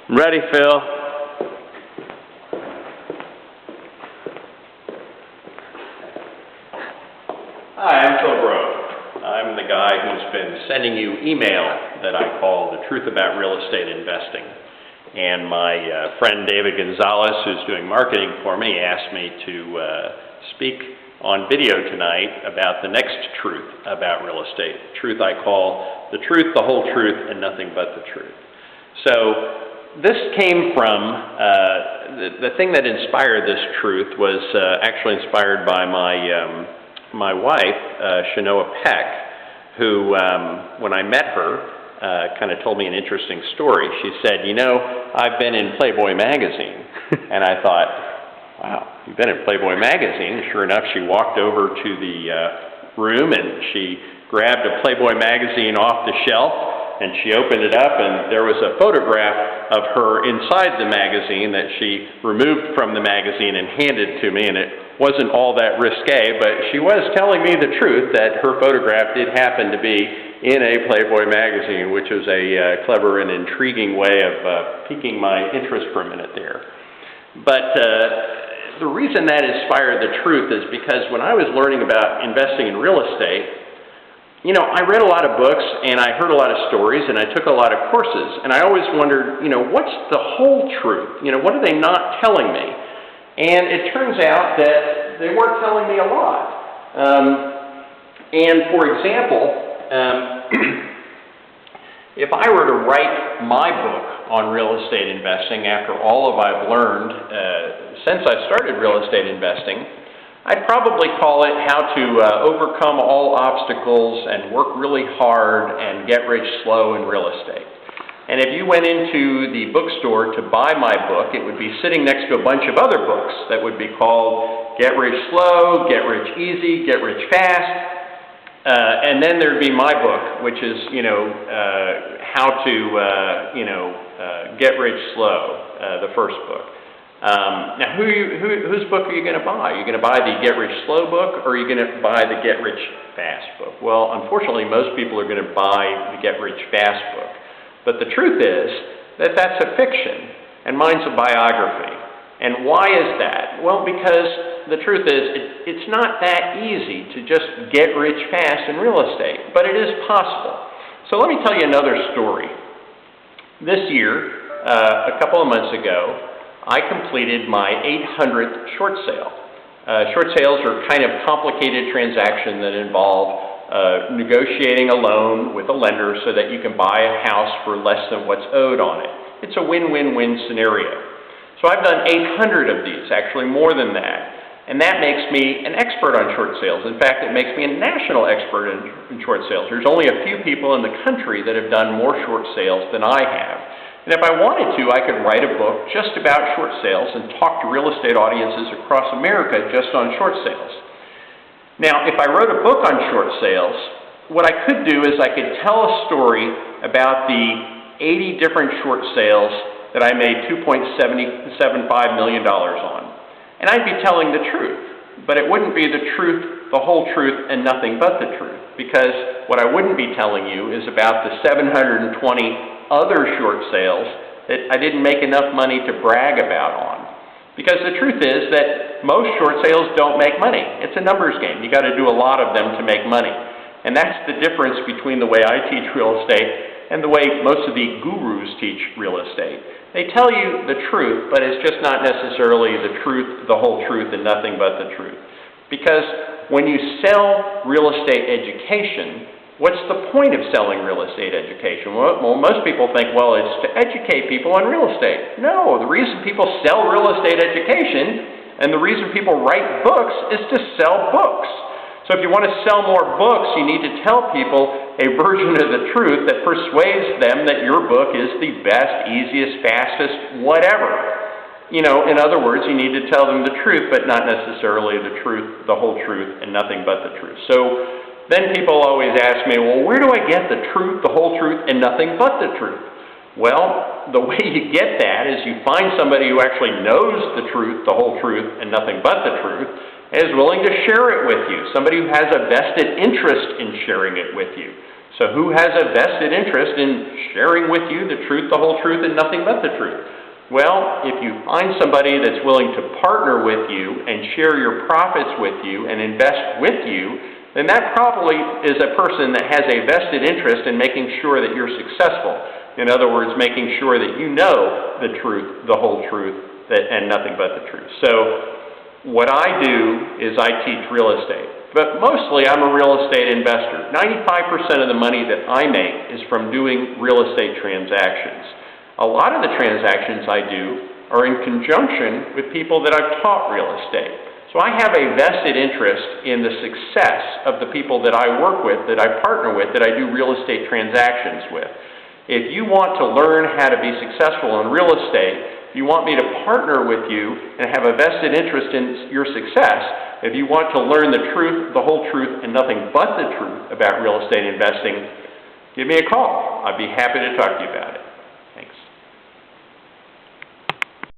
I'm ready, Phil. Hi, I'm Phill Grove. I'm the guy who's been sending you email that I call The Truth About Real Estate Investing. And my friend David Gonzalez, who's doing marketing for me, asked me to speak on video tonight about the next truth about real estate. Truth I call the truth, the whole truth, and nothing but the truth. So this came from, the thing that inspired this truth was actually inspired by my wife, Shanoa Peck, who, when I met her, kind of told me an interesting story. She said, you know, I've been in Playboy magazine. And I thought, wow, you've been in Playboy magazine. And sure enough, she walked over to the room and she grabbed a Playboy magazine off the shelf and she opened it up, and there was a photograph of her inside the magazine that she removed from the magazine and handed to me, and it wasn't all that risque, but she was telling me the truth that her photograph did happen to be in a Playboy magazine, which was a clever and intriguing way of piquing my interest for a minute there. But the reason that inspired the truth is because when I was learning about investing in real estate, you know, I read a lot of books and I heard a lot of stories and I took a lot of courses, and I always wondered, you know, what's the whole truth? You know, what are they not telling me? And it turns out that they weren't telling me a lot. And for example, if I were to write my book on real estate investing after all of I've learned since I started real estate investing, I'd probably call it How to Overcome All Obstacles and Work Really Hard and Get Rich Slow in Real Estate. And if you went into the bookstore to buy my book, it would be sitting next to a bunch of other books that would be called Get Rich Slow, Get Rich Easy, Get Rich Fast. And then there'd be my book, which is, you know, How to, Get Rich Slow, the first book. Now, whose book are you going to buy? Are you going to buy the Get Rich Slow book, or are you going to buy the Get Rich Fast book? Well, unfortunately, most people are going to buy the Get Rich Fast book. But the truth is that that's a fiction, and mine's a biography. And why is that? Well, because the truth is, it's not that easy to just get rich fast in real estate, but it is possible. So let me tell you another story. This year, a couple of months ago, I completed my 800th short sale. Short sales are kind of complicated transactions that involve negotiating a loan with a lender so that you can buy a house for less than what's owed on it. It's a win-win-win scenario. So I've done 800 of these, actually more than that. And that makes me an expert on short sales. In fact, it makes me a national expert in short sales. There's only a few people in the country that have done more short sales than I have. And if I wanted to, I could write a book just about short sales and talk to real estate audiences across America just on short sales. Now, if I wrote a book on short sales, what I could do is I could tell a story about the 80 different short sales that I made $2.75 million on. And I'd be telling the truth, but it wouldn't be the truth, the whole truth, and nothing but the truth. Because what I wouldn't be telling you is about the 720 other short sales that I didn't make enough money to brag about on. Because the truth is that most short sales don't make money. It's a numbers game. You got to do a lot of them to make money. And that's the difference between the way I teach real estate and the way most of the gurus teach real estate. They tell you the truth, but it's just not necessarily the truth, the whole truth, and nothing but the truth. Because when you sell real estate education, what's the point of selling real estate education? Well, most people think, well, it's to educate people on real estate. No, the reason people sell real estate education and the reason people write books is to sell books. So if you want to sell more books, you need to tell people a version of the truth that persuades them that your book is the best, easiest, fastest, whatever. You know, in other words, you need to tell them the truth, but not necessarily the truth, the whole truth, and nothing but the truth. So then people always ask me, well, where do I get the truth, the whole truth, and nothing but the truth? Well, the way you get that is you find somebody who actually knows the truth, the whole truth, and nothing but the truth, and is willing to share it with you. Somebody who has a vested interest in sharing it with you. So who has a vested interest in sharing with you the truth, the whole truth, and nothing but the truth? Well, if you find somebody that's willing to partner with you and share your profits with you and invest with you, then that probably is a person that has a vested interest in making sure that you're successful. In other words, making sure that you know the truth, the whole truth, and nothing but the truth. So what I do is I teach real estate. But mostly I'm a real estate investor. 95% of the money that I make is from doing real estate transactions. A lot of the transactions I do are in conjunction with people that I've taught real estate. So I have a vested interest in the success of the people that I work with, that I partner with, that I do real estate transactions with. If you want to learn how to be successful in real estate, if you want me to partner with you and have a vested interest in your success, if you want to learn the truth, the whole truth, and nothing but the truth about real estate investing, give me a call. I'd be happy to talk to you about it.